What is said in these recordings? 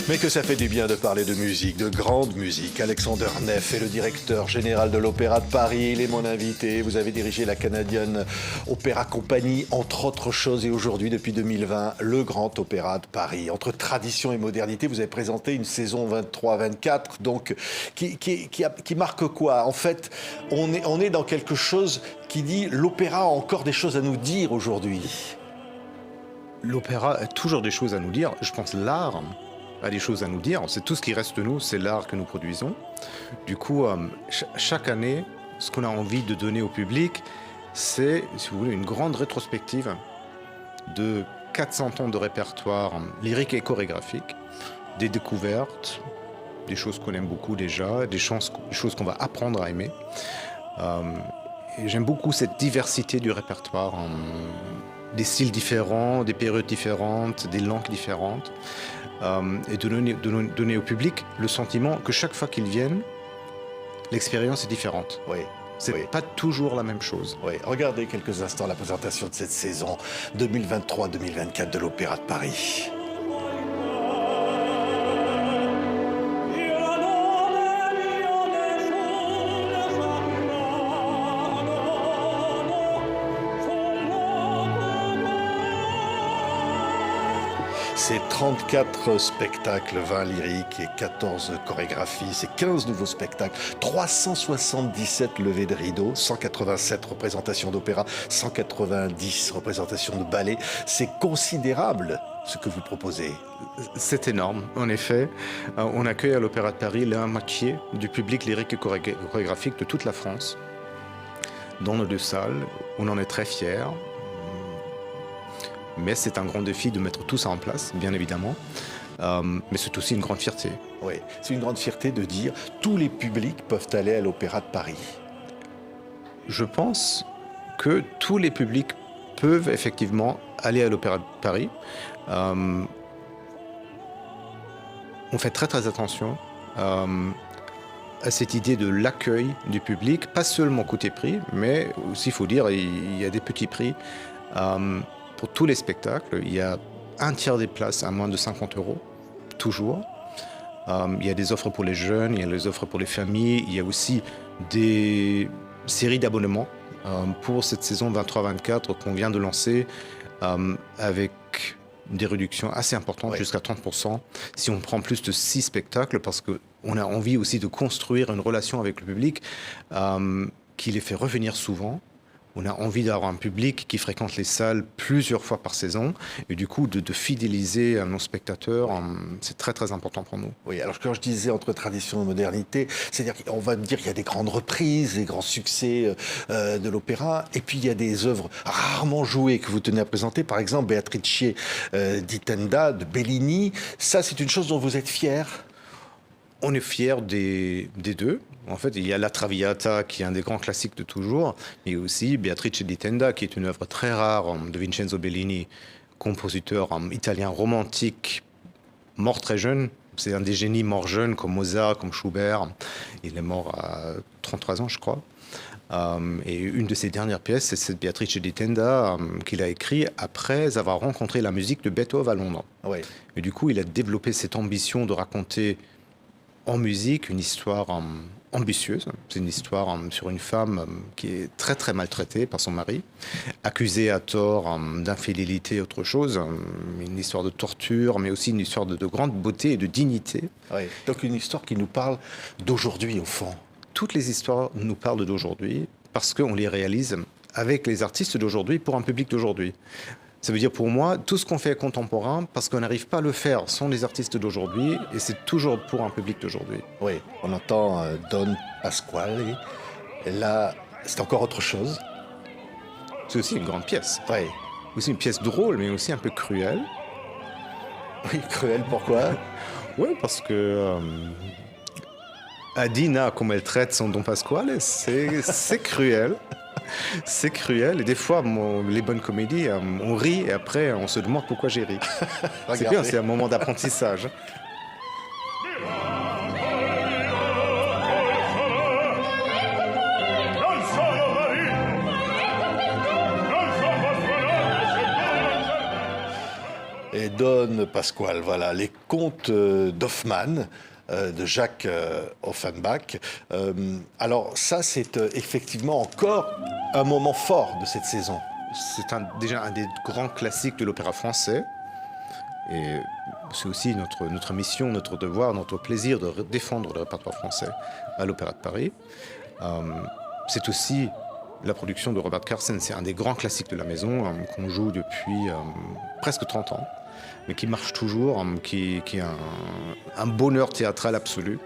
Mais que ça fait du bien de parler de musique, de grande musique. Alexander Neff est le directeur général de l'Opéra de Paris. Il est mon invité. Vous avez dirigé la Canadian Opera Company, entre autres choses. Et aujourd'hui, depuis 2020, le Grand Opéra de Paris. Entre tradition et modernité, vous avez présenté une saison 23-24, donc qui marque quoi? En fait, on est dans quelque chose qui dit l'opéra a encore des choses à nous dire aujourd'hui. L'opéra a toujours des choses à nous dire. Je pense l'art a des choses à nous dire. C'est tout ce qui reste de nous, c'est l'art que nous produisons. Du coup, chaque année, ce qu'on a envie de donner au public, c'est, si vous voulez, une grande rétrospective de 400 ans de répertoire lyrique et chorégraphique, des découvertes, des choses qu'on aime beaucoup déjà, des choses qu'on va apprendre à aimer. Et j'aime beaucoup cette diversité du répertoire, des styles différents, des périodes différentes, des langues différentes, et de donner au public le sentiment que chaque fois qu'ils viennent, l'expérience est différente. Oui. C'est pas toujours la même chose. Oui. Regardez quelques instants la présentation de cette saison 2023-2024 de l'Opéra de Paris. C'est 34 spectacles, 20 lyriques et 14 chorégraphies. C'est 15 nouveaux spectacles, 377 levées de rideaux, 187 représentations d'opéra, 190 représentations de ballet. C'est considérable ce que vous proposez. C'est énorme, en effet. On accueille à l'Opéra de Paris la moitié du public lyrique et chorégraphique de toute la France. Dans nos deux salles, on en est très fiers. Mais c'est un grand défi de mettre tout ça en place, bien évidemment. Mais c'est aussi une grande fierté. Oui, c'est une grande fierté de dire tous les publics peuvent aller à l'Opéra de Paris. Je pense que tous les publics peuvent effectivement aller à l'Opéra de Paris. On fait très très attention à cette idée de l'accueil du public, pas seulement côté prix, mais aussi, il faut dire, il y a des petits prix. Pour tous les spectacles, il y a un tiers des places à moins de 50 €, toujours. Il y a des offres pour les jeunes, il y a des offres pour les familles, il y a aussi des séries d'abonnements pour cette saison 23-24 qu'on vient de lancer avec des réductions assez importantes, jusqu'à 30%, si on prend plus de 6 spectacles, parce qu'on a envie aussi de construire une relation avec le public qui les fait revenir souvent. On a envie d'avoir un public qui fréquente les salles plusieurs fois par saison et du coup de fidéliser nos spectateurs, c'est très très important pour nous. Oui, alors quand je disais entre tradition et modernité, c'est-à-dire qu'on va me dire qu'il y a des grandes reprises, des grands succès de l'opéra, et puis il y a des œuvres rarement jouées que vous tenez à présenter, par exemple Beatrice di Tenda de Bellini. Ça, c'est une chose dont vous êtes fier? On est fiers des deux. En fait, il y a La Traviata, qui est un des grands classiques de toujours, mais aussi Beatrice di Tenda, qui est une œuvre très rare de Vincenzo Bellini, compositeur italien romantique, mort très jeune. C'est un des génies morts jeunes, comme Mozart, comme Schubert. Il est mort à 33 ans, je crois. Et une de ses dernières pièces, c'est cette Beatrice di Tenda qu'il a écrit après avoir rencontré la musique de Beethoven à Londres. Ouais. Et du coup, il a développé cette ambition de raconter en musique une histoire ambitieuse. C'est une histoire sur une femme qui est très très maltraitée par son mari, accusée à tort d'infidélité et autre chose, une histoire de torture, mais aussi une histoire de grande beauté et de dignité. Oui. Donc une histoire qui nous parle d'aujourd'hui au fond. Toutes les histoires nous parlent d'aujourd'hui parce qu'on les réalise avec les artistes d'aujourd'hui pour un public d'aujourd'hui. Ça veut dire pour moi, tout ce qu'on fait est contemporain parce qu'on n'arrive pas à le faire sans les artistes d'aujourd'hui et c'est toujours pour un public d'aujourd'hui. Oui, on entend Don Pasquale et là, c'est encore autre chose. C'est aussi une grande pièce. Oui. Aussi une pièce drôle mais aussi un peu cruelle. Oui, cruelle, pourquoi? Oui, parce que Adina, comme elle traite son Don Pasquale, c'est cruel. C'est cruel et des fois, les bonnes comédies, on rit et après on se demande pourquoi j'ai ri. C'est bien, c'est un moment d'apprentissage. et Don Pasquale, voilà, les contes d'Hoffmann, de Jacques Offenbach. Alors ça, c'est effectivement encore un moment fort de cette saison. C'est déjà un des grands classiques de l'opéra français. Et c'est aussi notre mission, notre devoir, notre plaisir de défendre le répertoire français à l'Opéra de Paris. C'est aussi la production de Robert Carsen. C'est un des grands classiques de la maison qu'on joue depuis presque 30 ans, mais qui marche toujours, qui est un bonheur théâtral absolu.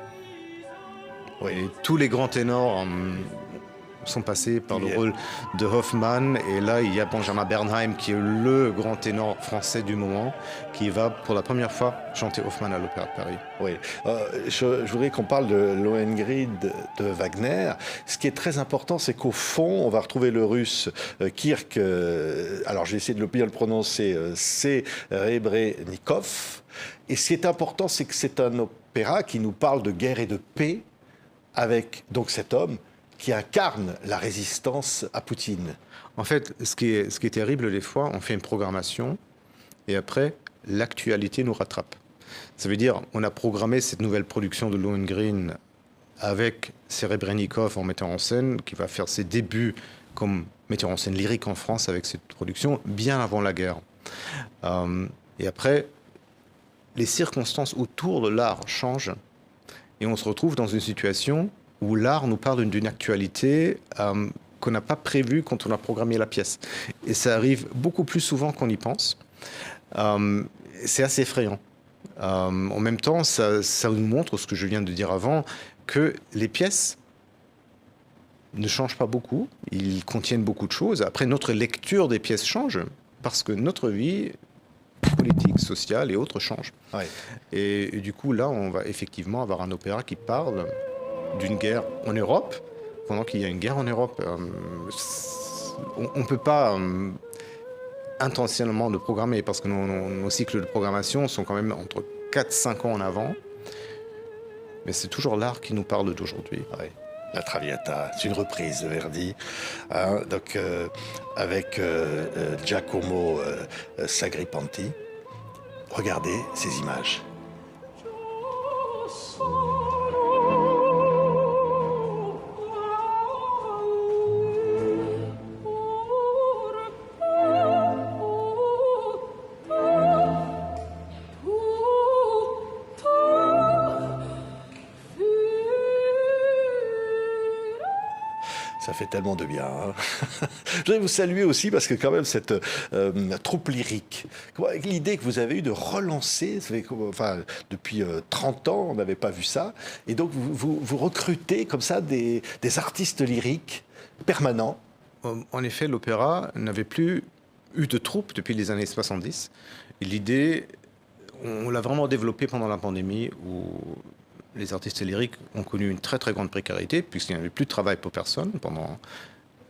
Oui. Et tous les grands ténors sont passés par le rôle de Hoffmann. Et là, il y a Benjamin Bernheim, qui est le grand ténor français du moment, qui va pour la première fois chanter Hoffmann à l'Opéra de Paris. Oui. Je voudrais qu'on parle de Lohengrin de Wagner. Ce qui est très important, c'est qu'au fond, on va retrouver le russe Kirk, alors je vais essayer de bien le prononcer, Serebrennikov. Et ce qui est important, c'est que c'est un opéra qui nous parle de guerre et de paix, avec donc cet homme qui incarne la résistance à Poutine. En fait, ce qui est terrible des fois, on fait une programmation et après, l'actualité nous rattrape. Ça veut dire, on a programmé cette nouvelle production de Lohengrin avec Serebrennikov en metteur en scène, qui va faire ses débuts comme metteur en scène lyrique en France avec cette production, bien avant la guerre. Et après, les circonstances autour de l'art changent et on se retrouve dans une situation où l'art nous parle d'une actualité qu'on n'a pas prévue quand on a programmé la pièce. Et ça arrive beaucoup plus souvent qu'on y pense. C'est assez effrayant. En même temps, ça nous montre, ce que je viens de dire avant, que les pièces ne changent pas beaucoup. Ils contiennent beaucoup de choses. Après, notre lecture des pièces change parce que notre vie politique, sociale et autres change. Ouais. Et du coup, là, on va effectivement avoir un opéra qui parle d'une guerre en Europe, pendant qu'il y a une guerre en Europe. On ne peut pas intentionnellement le programmer, parce que nos cycles de programmation sont quand même entre 4-5 ans en avant. Mais c'est toujours l'art qui nous parle d'aujourd'hui. Ouais. La Traviata, c'est une reprise de Verdi, donc, avec Giacomo Sagripanti. Regardez ces images. Ça fait tellement de bien. Hein. Je voudrais vous saluer aussi parce que quand même cette troupe lyrique, l'idée que vous avez eue de relancer, enfin, depuis 30 ans, on n'avait pas vu ça, et donc vous recrutez comme ça des artistes lyriques permanents. En effet, l'opéra n'avait plus eu de troupe depuis les années 70. Et l'idée, on l'a vraiment développée pendant la pandémie, où les artistes lyriques ont connu une très très grande précarité, puisqu'il n'y avait plus de travail pour personne pendant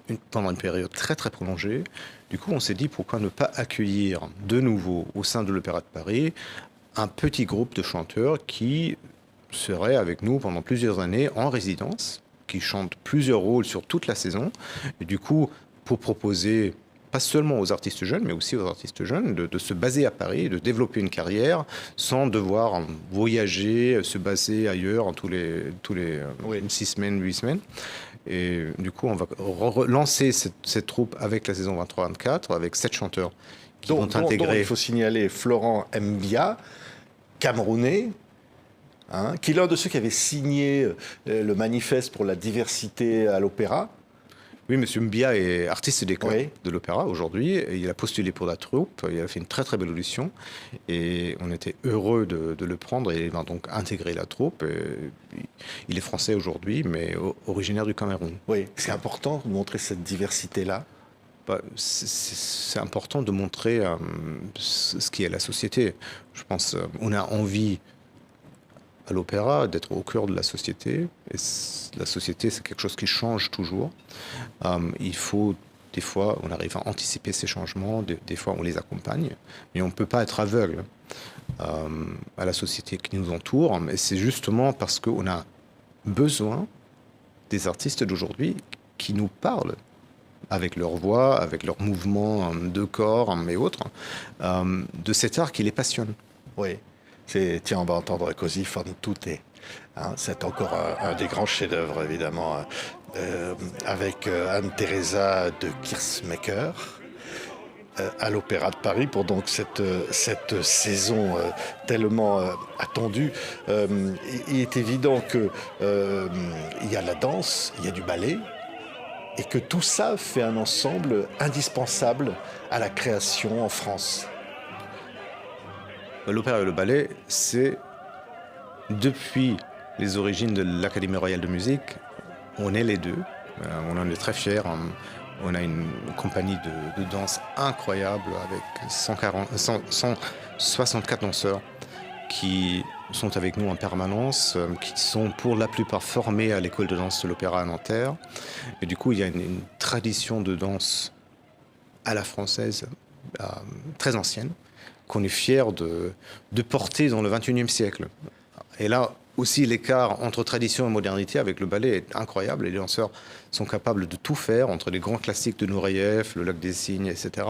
une période très très prolongée. Du coup, on s'est dit, pourquoi ne pas accueillir de nouveau au sein de l'Opéra de Paris un petit groupe de chanteurs qui seraient avec nous pendant plusieurs années en résidence, qui chantent plusieurs rôles sur toute la saison. Et du coup, pour proposer pas seulement aux artistes jeunes, mais aussi aux artistes jeunes, de se baser à Paris, de développer une carrière sans devoir voyager, se baser ailleurs tous les Oui. 6 semaines, 8 semaines. Et du coup, on va relancer cette troupe avec la saison 23-24, avec 7 chanteurs qui vont intégrer. Dont il faut signaler Florent Mbia, camerounais, qui est l'un de ceux qui avait signé le manifeste pour la diversité à l'opéra. Oui, M. Mbia est artiste des chœurs de l'opéra aujourd'hui. Il a postulé pour la troupe, il a fait une très très belle audition et on était heureux de le prendre et il va donc intégrer la troupe. Il est français aujourd'hui, mais originaire du Cameroun. Oui, c'est important de montrer cette diversité-là. C'est important de montrer ce qui est la société. Je pense qu'on a envie à l'opéra d'être au cœur de la société. Et la société, c'est quelque chose qui change toujours. Il faut, des fois, on arrive à anticiper ces changements, des fois on les accompagne, mais on ne peut pas être aveugle à la société qui nous entoure. Mais c'est justement parce qu'on a besoin des artistes d'aujourd'hui qui nous parlent avec leur voix, avec leurs mouvements de corps et autres, de cet art qui les passionne. Oui. Tiens, on va entendre Così fan tutte. Hein, c'est encore un des grands chefs-d'œuvre, évidemment, avec Anne-Theresa de Kirsmaker à l'Opéra de Paris pour donc cette saison tellement attendue. Il est évident que il y a la danse, il y a du ballet, et que tout ça fait un ensemble indispensable à la création en France. L'opéra et le ballet, c'est depuis les origines de l'Académie royale de musique, on est les deux. On en est très fiers. On a une compagnie de danse incroyable avec 164 danseurs qui sont avec nous en permanence, qui sont pour la plupart formés à l'école de danse de l'Opéra à Nanterre. Et du coup, il y a une tradition de danse à la française très ancienne, qu'on est fier de porter dans le XXIe siècle. Et là aussi, l'écart entre tradition et modernité avec le ballet est incroyable. Les danseurs sont capables de tout faire, entre les grands classiques de Nureyev, le Lac des Cygnes, etc.,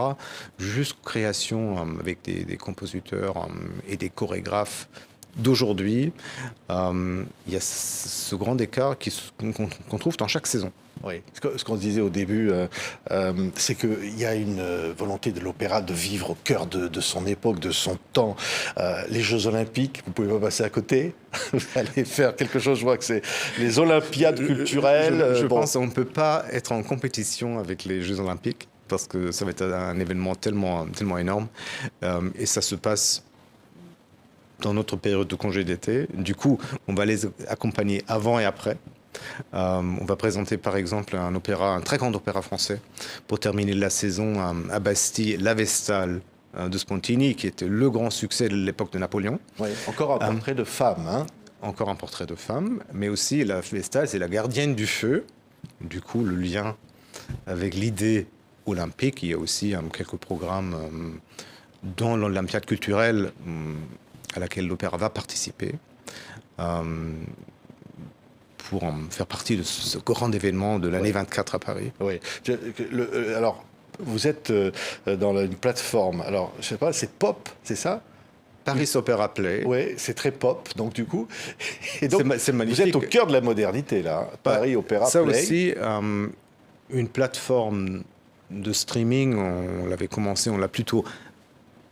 jusqu'aux créations avec des compositeurs et des chorégraphes d'aujourd'hui. Il y a ce grand écart qu'on trouve dans chaque saison. Oui, ce qu'on disait au début, c'est qu'il y a une volonté de l'opéra de vivre au cœur de son époque, de son temps. Les Jeux Olympiques, vous ne pouvez pas passer à côté. Vous allez faire quelque chose, je vois que c'est les Olympiades culturelles. Je pense qu'on ne peut pas être en compétition avec les Jeux Olympiques parce que ça va être un événement tellement énorme. Et ça se passe dans notre période de congé d'été. Du coup, on va les accompagner avant et après. On va présenter par exemple un très grand opéra français pour terminer la saison à Bastille, La Vestale de Spontini, qui était le grand succès de l'époque de Napoléon. Oui, encore un portrait de femme. Hein. Encore un portrait de femme, mais aussi La Vestale, c'est la gardienne du feu. Du coup, le lien avec l'idée olympique. Il y a aussi quelques programmes dans l'Olympiade culturelle à laquelle l'opéra va participer. Pour faire partie de ce grand événement de l'année 24 à Paris. Oui. Alors, vous êtes dans une plateforme. Alors, je sais pas, c'est pop, c'est ça? Paris Opéra Play. Oui, c'est très pop, donc du coup. Et donc, c'est magnifique. Vous êtes au cœur de la modernité, là. Paris Opéra Play. Ça aussi, une plateforme de streaming, on l'avait commencé, on l'a plutôt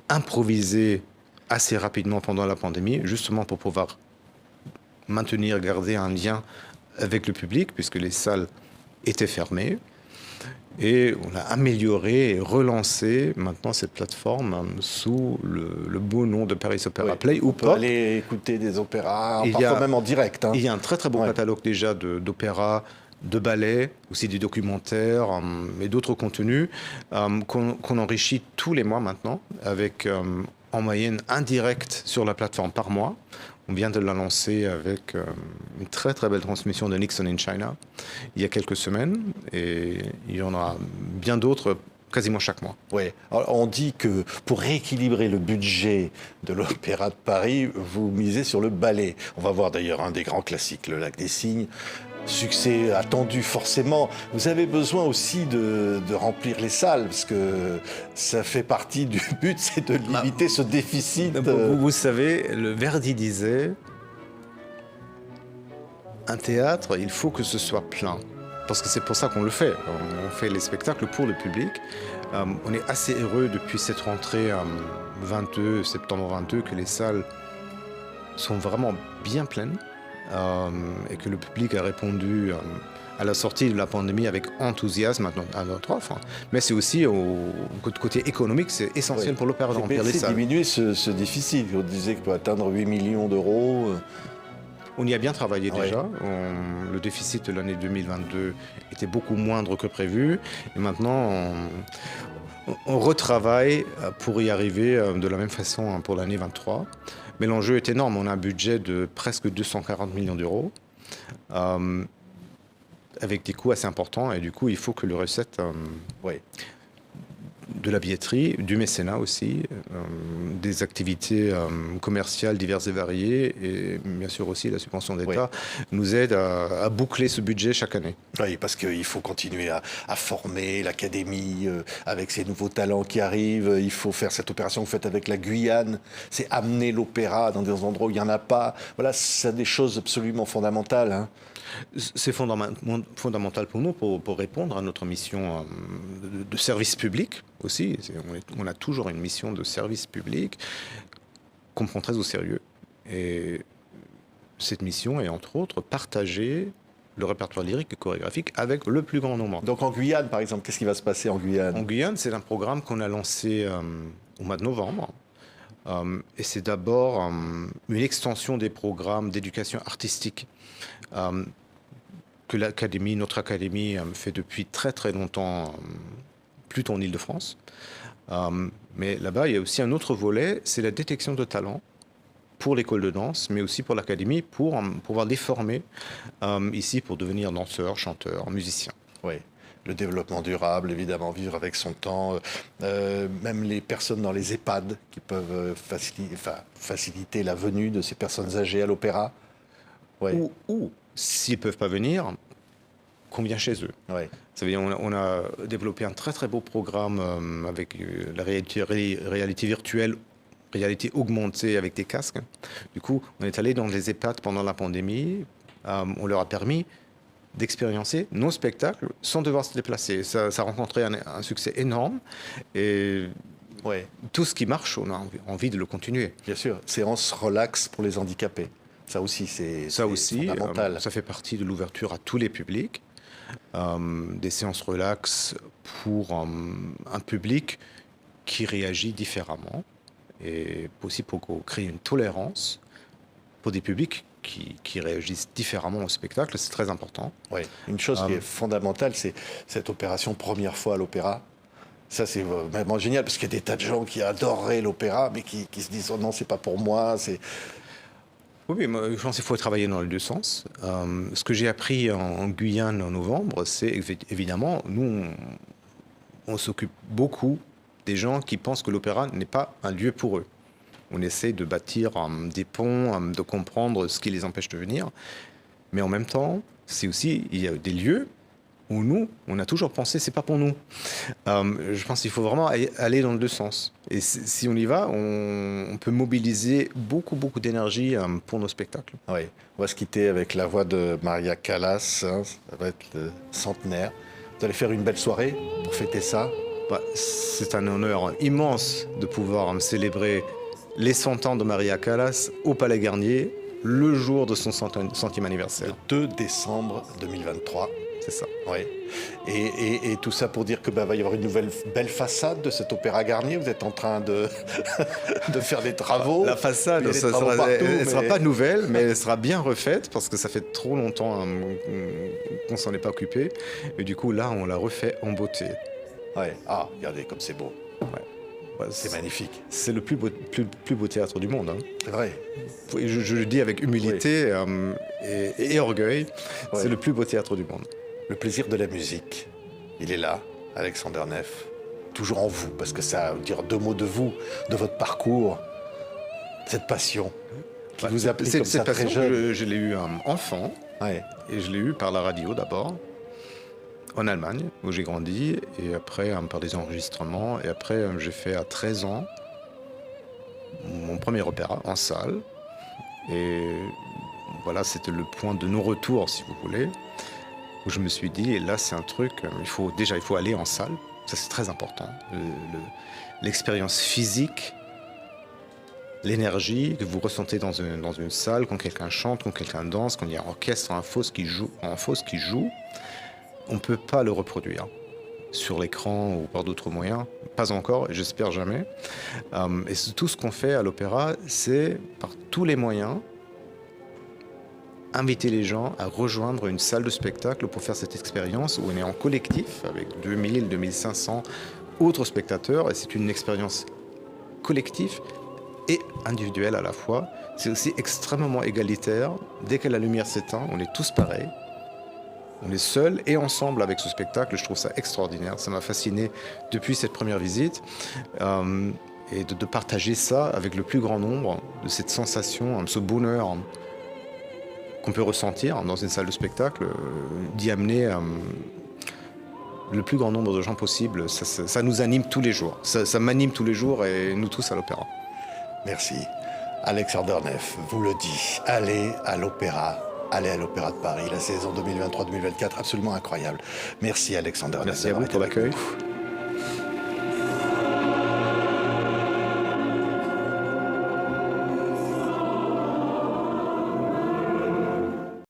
improvisé assez rapidement pendant la pandémie, justement pour pouvoir garder un lien avec le public, puisque les salles étaient fermées. Et on a amélioré et relancé maintenant cette plateforme sous le beau nom de Paris Opéra Play. On peut aller écouter des opéras, parfois même en direct. Hein. Il y a un très très beau catalogue déjà d'opéras, de ballets, aussi des documentaires et d'autres contenus qu'on enrichit tous les mois maintenant, avec en moyenne un direct sur la plateforme par mois. On vient de la lancer avec une très très belle transmission de Nixon in China il y a quelques semaines, et il y en aura bien d'autres quasiment chaque mois. Oui, alors, on dit que pour rééquilibrer le budget de l'Opéra de Paris, vous misez sur le ballet. On va voir d'ailleurs un des grands classiques, le Lac des Cygnes. Succès attendu forcément. Vous avez besoin aussi de remplir les salles, parce que ça fait partie du but, c'est de limiter ce déficit. Vous savez, le Verdi disait, un théâtre, il faut que ce soit plein. Parce que c'est pour ça qu'on le fait. On fait les spectacles pour le public. On est assez heureux depuis cette rentrée septembre 22, que les salles sont vraiment bien pleines. Et que le public a répondu à la sortie de la pandémie avec enthousiasme à notre offre. Mais c'est aussi, côté économique, c'est essentiel pour l'opéra de remplir les salles. Diminuer ce déficit. On disait qu'il peut atteindre 8 millions d'euros. On y a bien travaillé déjà. Le déficit de l'année 2022 était beaucoup moindre que prévu. Et maintenant, on retravaille pour y arriver de la même façon pour l'année 23. Mais l'enjeu est énorme. On a un budget de presque 240 millions d'euros, avec des coûts assez importants. Et du coup, il faut que les recettes de la billetterie, du mécénat aussi, des activités commerciales diverses et variées, et bien sûr aussi la subvention d'État, nous aident à boucler ce budget chaque année. Oui, parce qu'il faut continuer à former l'académie avec ces nouveaux talents qui arrivent. Il faut faire cette opération que vous faites avec la Guyane. C'est amener l'opéra dans des endroits où il n'y en a pas. Voilà, c'est des choses absolument fondamentales, hein. C'est fondamental pour nous pour répondre à notre mission de service public aussi. On a toujours une mission de service public qu'on prend très au sérieux. Et cette mission est entre autres partager le répertoire lyrique et chorégraphique avec le plus grand nombre. Donc en Guyane, par exemple, qu'est-ce qui va se passer en Guyane? En Guyane, c'est un programme qu'on a lancé au mois de novembre. Et c'est d'abord une extension des programmes d'éducation artistique que l'académie, notre académie, fait depuis très très longtemps, plutôt en Île-de-France. Mais là-bas, il y a aussi un autre volet, c'est la détection de talents pour l'école de danse, mais aussi pour l'académie, pour pouvoir les former ici pour devenir danseurs, chanteurs, musiciens. Oui, le développement durable, évidemment, vivre avec son temps, même les personnes dans les EHPAD qui peuvent faciliter la venue de ces personnes âgées à l'opéra. Ouais. Ou s'ils ne peuvent pas venir, qu'on vient chez eux. Ouais. Ça veut dire, on a développé un très très beau programme avec la réalité virtuelle, réalité augmentée avec des casques. Du coup, on est allé dans les EHPAD pendant la pandémie. On leur a permis d'expériencer nos spectacles sans devoir se déplacer. Ça a rencontré un succès énorme. Et ouais. Tout ce qui marche, on a envie de le continuer. Bien sûr, séance relax pour les handicapés. Ça aussi, c'est fondamental. Ça fait partie de l'ouverture à tous les publics. Des séances relax pour un public qui réagit différemment et aussi pour créer une tolérance pour des publics qui réagissent différemment au spectacle. C'est très important. Oui, une chose qui est fondamentale, c'est cette opération première fois à l'opéra. Ça, c'est vraiment génial parce qu'il y a des tas de gens qui adoreraient l'opéra mais qui se disent oh non, c'est pas pour moi. Oui, moi, je pense qu'il faut travailler dans les deux sens. Ce que j'ai appris en Guyane en novembre, c'est évidemment, nous, on s'occupe beaucoup des gens qui pensent que l'opéra n'est pas un lieu pour eux. On essaie de bâtir des ponts, de comprendre ce qui les empêche de venir. Mais en même temps, il y a des lieux où nous, on a toujours pensé c'est pas pour nous. Je pense qu'il faut vraiment aller dans les deux sens. Et si on y va, on peut mobiliser beaucoup d'énergie pour nos spectacles. Oui, on va se quitter avec la voix de Maria Callas, hein, ça va être le centenaire. Vous allez faire une belle soirée pour fêter ça? C'est un honneur immense de pouvoir célébrer les 100 ans de Maria Callas au Palais Garnier, le jour de son 100e anniversaire. Le 2 décembre 2023. C'est ça. Oui. Et tout ça pour dire que va y avoir une nouvelle belle façade de cet opéra Garnier. Vous êtes en train de faire des travaux. La façade, elle ne sera pas nouvelle, mais elle sera bien refaite parce que ça fait trop longtemps qu'on s'en est pas occupé. Et du coup, là, on la refait en beauté. Ouais. Ah, regardez comme c'est beau. Ouais, c'est magnifique. C'est le plus beau théâtre du monde. Hein. C'est vrai. Je le dis avec humilité et orgueil. Ouais. C'est le plus beau théâtre du monde. Le plaisir de la musique, il est là, Alexander Neff, toujours en vous, parce que ça veut dire deux mots de vous, de votre parcours, cette passion qui vous a pris comme ça très jeune. Je l'ai eu enfant, et je l'ai eu par la radio d'abord, en Allemagne, où j'ai grandi, et après par des enregistrements, et après j'ai fait à 13 ans mon premier opéra en salle, et voilà, c'était le point de non-retour, si vous voulez, où je me suis dit, et là c'est un truc, il faut aller en salle, ça c'est très important, l'expérience physique, l'énergie que vous ressentez dans une salle, quand quelqu'un chante, quand quelqu'un danse, quand il y a un orchestre en fausse qui joue, on ne peut pas le reproduire sur l'écran ou par d'autres moyens, pas encore, et j'espère jamais. Et tout ce qu'on fait à l'opéra, c'est par tous les moyens, inviter les gens à rejoindre une salle de spectacle pour faire cette expérience où on est en collectif avec 2000, 2500 autres spectateurs et c'est une expérience collective et individuelle à la fois. C'est aussi extrêmement égalitaire. Dès que la lumière s'éteint, on est tous pareils. On est seuls et ensemble avec ce spectacle. Je trouve ça extraordinaire. Ça m'a fasciné depuis cette première visite. Et de partager ça avec le plus grand nombre, de cette sensation, ce bonheur qu'on peut ressentir dans une salle de spectacle, d'y amener le plus grand nombre de gens possible, ça nous anime tous les jours. Ça m'anime tous les jours et nous tous à l'Opéra. Merci. Alexander Neff vous le dit, allez à l'Opéra. Allez à l'Opéra de Paris, la saison 2023-2024, absolument incroyable. Merci Alexander Neff. Merci à vous pour l'accueil.